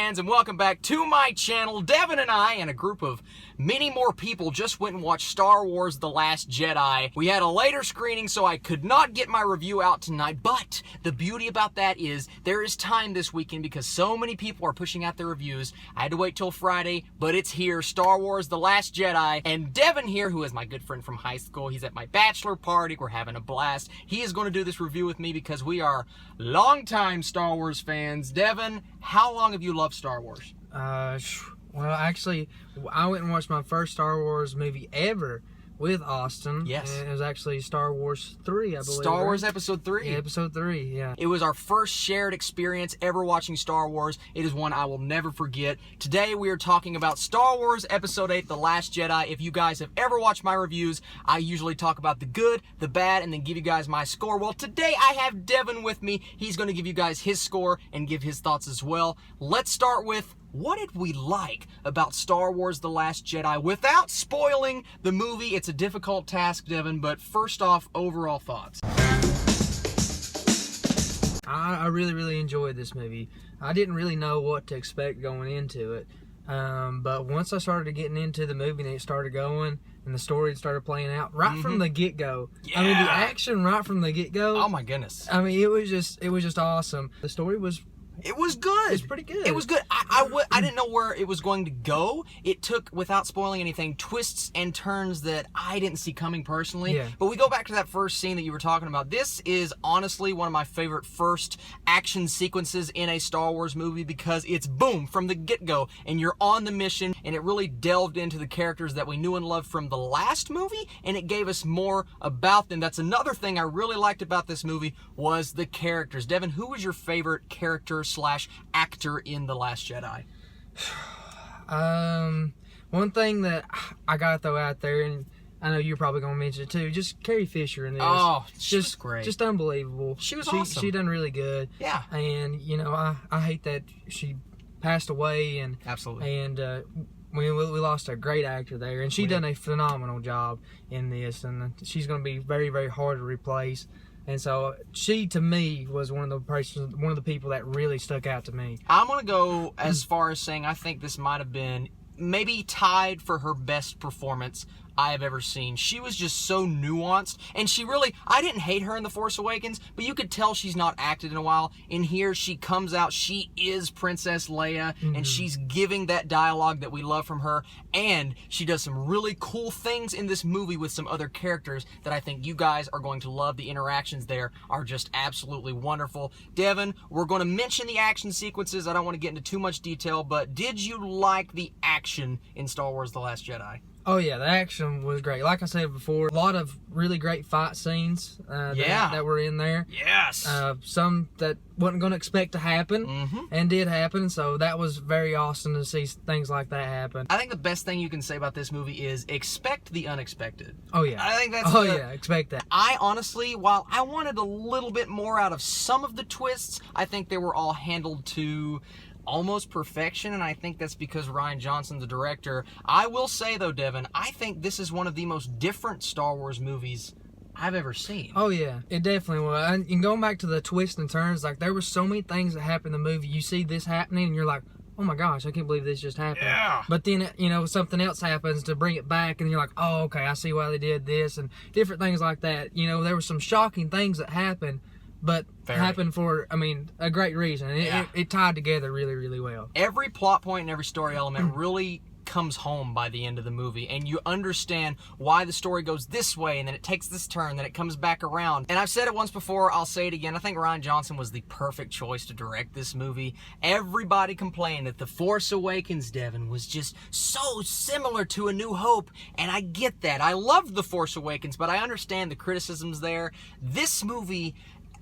fans, and welcome back to my channel. Devin and I and a group of many more people just went and watched Star Wars The Last Jedi. We had a later screening, so I could not get my review out tonight, but the beauty about that is there is time this weekend because so many people are pushing out their reviews. I had to wait till Friday, but it's here, Star Wars The Last Jedi, and Devin here, who is my good friend from high school, he's at my bachelor party, we're having a blast. He is going to do this review with me because we are longtime Star Wars fans. Devin, how long have you loved Star Wars? Well, actually, I went and watched my first Star Wars movie ever with Austin. Yes. And it was actually Star Wars 3, I believe. Star Wars Episode 3. Yeah, Episode 3, yeah. It was our first shared experience ever watching Star Wars. It is one I will never forget. Today we are talking about Star Wars Episode 8, The Last Jedi. If you guys have ever watched my reviews, I usually talk about the good, the bad, and then give you guys my score. Well, today I have Devin with me. He's going to give you guys his score and give his thoughts as well. Let's start with, what did we like about Star Wars The Last Jedi without spoiling the movie? It's a difficult task, Devin, but first off, overall thoughts. I really enjoyed this movie. I didn't really know what to expect going into it. But once I started getting into the movie and it started going and the story started playing out right from the get-go. Yeah. I mean, the action right from the get-go. Oh my goodness. I mean, it was just awesome. The story was... It was good. It's pretty good. It was good. I didn't know where it was going to go. It took, without spoiling anything, twists and turns that I didn't see coming personally. Yeah. But we go back to that first scene that you were talking about. This is honestly one of my favorite first action sequences in a Star Wars movie because it's boom from the get-go and you're on the mission, and it really delved into the characters that we knew and loved from the last movie, and it gave us more about them. That's another thing I really liked about this movie was the characters. Devin, who was your favorite character / actor in The Last Jedi? One thing that I gotta throw out there, and I know you're probably gonna mention it too, just Carrie Fisher in this. Oh, she was great. Just unbelievable. She was awesome. She done really good. Yeah. And you know, I hate that she passed away, and absolutely. And we lost a great actor there, and she done a phenomenal job in this, and she's gonna be very hard to replace. And so she, to me, was one of the people that really stuck out to me. I'm going to go as far as saying I think this might have been maybe tied for her best performance I have ever seen. She was just so nuanced, and she really, I didn't hate her in The Force Awakens, but you could tell she's not acted in a while. In here, she comes out, she is Princess Leia, and she's giving that dialogue that we love from her, and she does some really cool things in this movie with some other characters that I think you guys are going to love. The interactions there are just absolutely wonderful. Devin, we're going to mention the action sequences. I don't want to get into too much detail, but did you like the action in Star Wars The Last Jedi? Oh yeah, the action was great. Like I said before, a lot of really great fight scenes that were in there. Yes. Some that wasn't going to expect to happen and did happen, so that was very awesome to see things like that happen. I think the best thing you can say about this movie is expect the unexpected. Oh yeah. I think that's yeah, expect that. I honestly, while I wanted a little bit more out of some of the twists, I think they were all handled to almost perfection, and I think that's because Rian Johnson, the director. I will say though, Devin, I think this is one of the most different Star Wars movies I've ever seen. Oh yeah, it definitely was. And going back to the twists and turns, like there were so many things that happened in the movie. You see this happening and you're like, oh my gosh, I can't believe this just happened. Yeah. But then, you know, something else happens to bring it back, and you're like, oh, okay, I see why they did this, and different things like that. You know, there were some shocking things that happened, but happened for, I mean, a great reason. And it tied together really well. Every plot point and every story element really comes home by the end of the movie, and you understand why the story goes this way, and then it takes this turn, then it comes back around. And I've said it once before, I'll say it again, I think Rian Johnson was the perfect choice to direct this movie. Everybody complained that The Force Awakens, Devin, was just so similar to A New Hope, and I get that. I loved The Force Awakens, but I understand the criticisms there. This movie,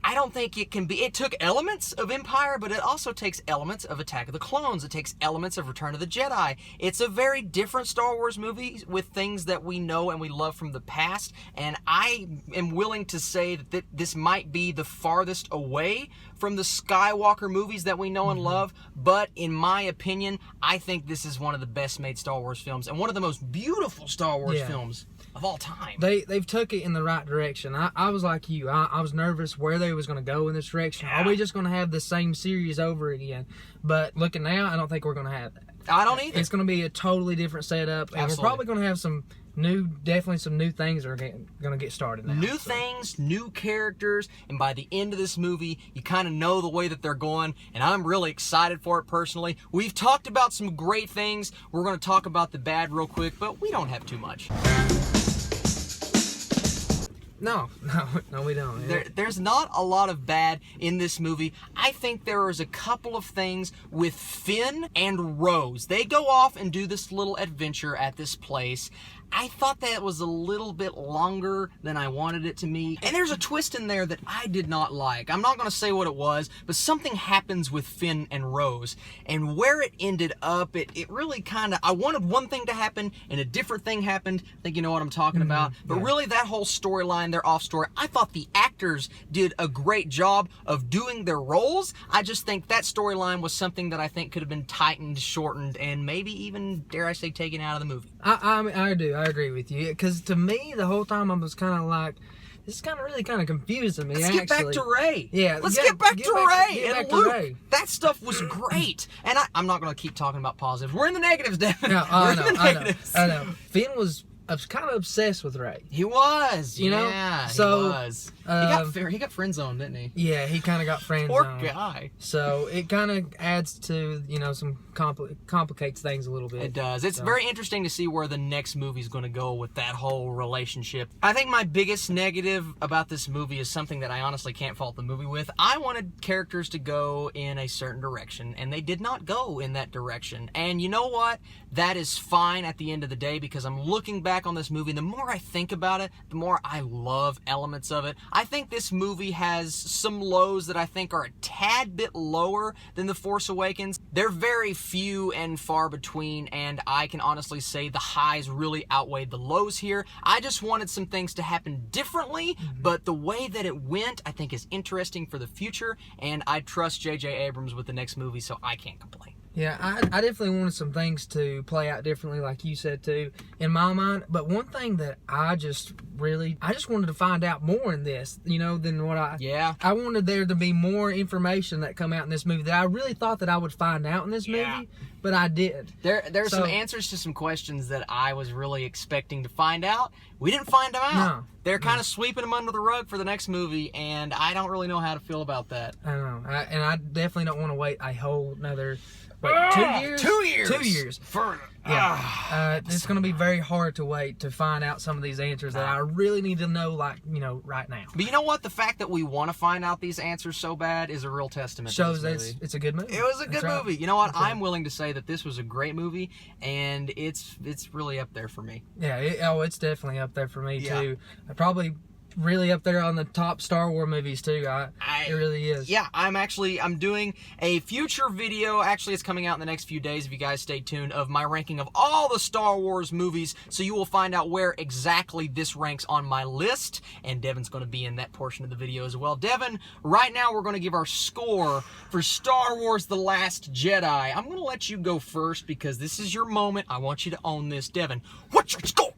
I don't think it can be. It took elements of Empire, but it also takes elements of Attack of the Clones. It takes elements of Return of the Jedi. It's a very different Star Wars movie with things that we know and we love from the past, and I am willing to say that this might be the farthest away from the Skywalker movies that we know and love, but in my opinion, I think this is one of the best made Star Wars films and one of the most beautiful Star Wars films of all time. They've took it in the right direction. I was like you. I was nervous where they was going to go in this direction. Are we just going to have the same series over again? But looking now, I don't think we're going to have that. I don't either. It's going to be a totally different setup, and we're probably going to have definitely some new things that are going to get started now. New things, new characters, and by the end of this movie, you kind of know the way that they're going, and I'm really excited for it personally. We've talked about some great things. We're going to talk about the bad real quick, but we don't have too much. No, we don't. There's not a lot of bad in this movie. I think there is a couple of things with Finn and Rose. They go off and do this little adventure at this place. I thought that was a little bit longer than I wanted it to be. And there's a twist in there that I did not like. I'm not going to say what it was, but something happens with Finn and Rose. And where it ended up, it really kind of... I wanted one thing to happen, and a different thing happened. I think you know what I'm talking about. But really, that whole storyline, their off story, I thought the actors did a great job of doing their roles. I just think that storyline was something that I think could have been tightened, shortened, and maybe even, dare I say, taken out of the movie. I do. I agree with you, because to me the whole time I was kind of like, this is really confusing me. Let's get back to Rey. Yeah, let's get back to Rey and Luke. That stuff was great. And I'm not going to keep talking about positives. We're in the negatives, Devin. No, I know. Finn was kind of obsessed with Rey. He was, you know. Yeah, so, he was. He got friend zoned, didn't he? Yeah, he kind of got friend Poor zoned. guy. So it kind of adds to some complicates things a little bit. It does. It's very interesting to see where the next movie's going to go with that whole relationship. I think my biggest negative about this movie is something that I honestly can't fault the movie with. I wanted characters to go in a certain direction, and they did not go in that direction. And you know what? That is fine at the end of the day, because I'm looking back on this movie, and the more I think about it, the more I love elements of it. I think this movie has some lows that I think are a tad bit lower than The Force Awakens. They're very few and far between, and I can honestly say the highs really outweighed the lows here. I just wanted some things to happen differently, but the way that it went, I think, is interesting for the future, and I trust J.J. Abrams with the next movie, so I can't complain. Yeah, I definitely wanted some things to play out differently, like you said too, in my mind. But one thing that I just wanted to find out more in this, than what I wanted there to be more information that come out in this movie that I really thought that I would find out in this movie, but I didn't. There's some answers to some questions that I was really expecting to find out. We didn't find them out. No. They're kind of sweeping them under the rug for the next movie, and I don't really know how to feel about that. I know, and I definitely don't want to wait a whole another... 2 years? 2 years. 2 years. It's going to be very hard to wait to find out some of these answers that I really need to know, right now. But you know what? The fact that we want to find out these answers so bad is a real testament Shows to this movie. It's a good movie. It was a good movie. You know what? I'm willing to say that this was a great movie, and it's really up there for me. Yeah, it's definitely up there for me, too. I probably... really up there on the top Star Wars movies too. It really is. Yeah, I'm doing a future video. Actually, it's coming out in the next few days if you guys stay tuned, of my ranking of all the Star Wars movies, so you will find out where exactly this ranks on my list, and Devin's going to be in that portion of the video as well. Devin, right now we're going to give our score for Star Wars The Last Jedi. I'm going to let you go first because this is your moment. I want you to own this. Devin, what's your score?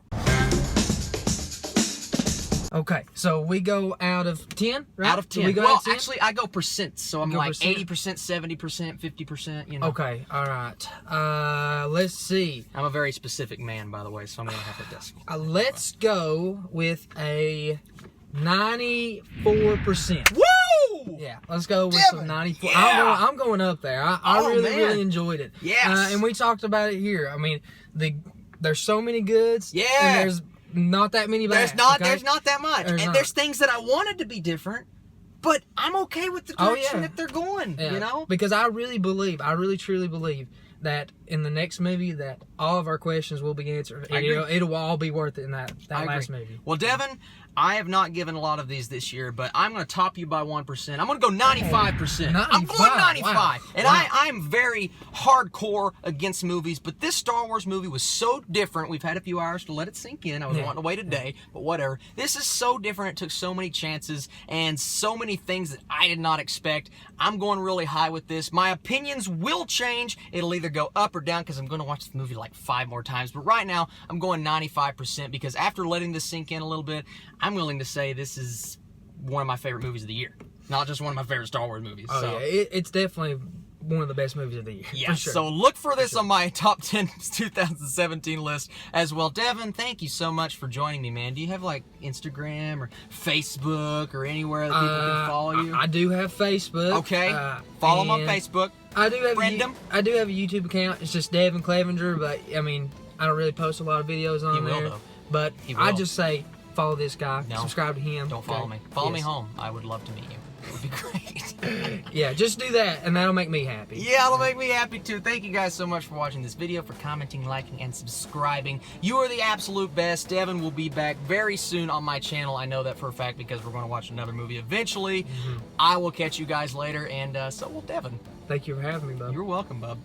Okay, so we go out of 10, right? Out of 10. So we go well, out of 10? Actually, I go percent, so I'm like 80%, 70%, 50%, Okay, all right. Let's see. I'm a very specific man, by the way, so I'm going to have a decimal. Let's go with a 94%. Woo! Yeah, let's go with some 94. Yeah. I'm going up there. I really enjoyed it. Yes. And we talked about it here. I mean, there's so many goods. Yeah. And there's not that many bads. There's not that much. There's things that I wanted to be different, but I'm okay with the direction that they're going, Because I really truly believe that in the next movie that all of our questions will be answered. And it'll all be worth it in that last movie. Well, Devin, I have not given a lot of these this year, but I'm going to top you by 1%. I'm going to go 95%. I'm going 95. Wow. And I'm very hardcore against movies, but this Star Wars movie was so different. We've had a few hours to let it sink in. I was wanting to wait a day, but whatever. This is so different. It took so many chances and so many things that I did not expect. I'm going really high with this. My opinions will change. It'll either go up or down because I'm going to watch the movie like 5 more times. But right now, I'm going 95% because after letting this sink in a little bit, I'm willing to say this is one of my favorite movies of the year. Not just one of my favorite Star Wars movies. Oh, so. yeah. It's definitely one of the best movies of the year. Yeah, for sure. So look for this on my top 10 2017 list as well. Devin, thank you so much for joining me, man. Do you have like Instagram or Facebook or anywhere that people can follow you? I do have Facebook. Okay. Follow him on Facebook. I do have I do have a YouTube account. It's just Devin Clevenger, but I mean, I don't really post a lot of videos on there. Though. But I just say follow this guy, subscribe to him. Don't follow me. Follow me home. I would love to meet you. It would be great. Yeah, just do that, and that'll make me happy. Yeah, it'll make me happy too. Thank you guys so much for watching this video, for commenting, liking, and subscribing. You are the absolute best. Devin will be back very soon on my channel. I know that for a fact because we're going to watch another movie eventually. I will catch you guys later, and so will Devin. Thank you for having me, bub. You're welcome, bub.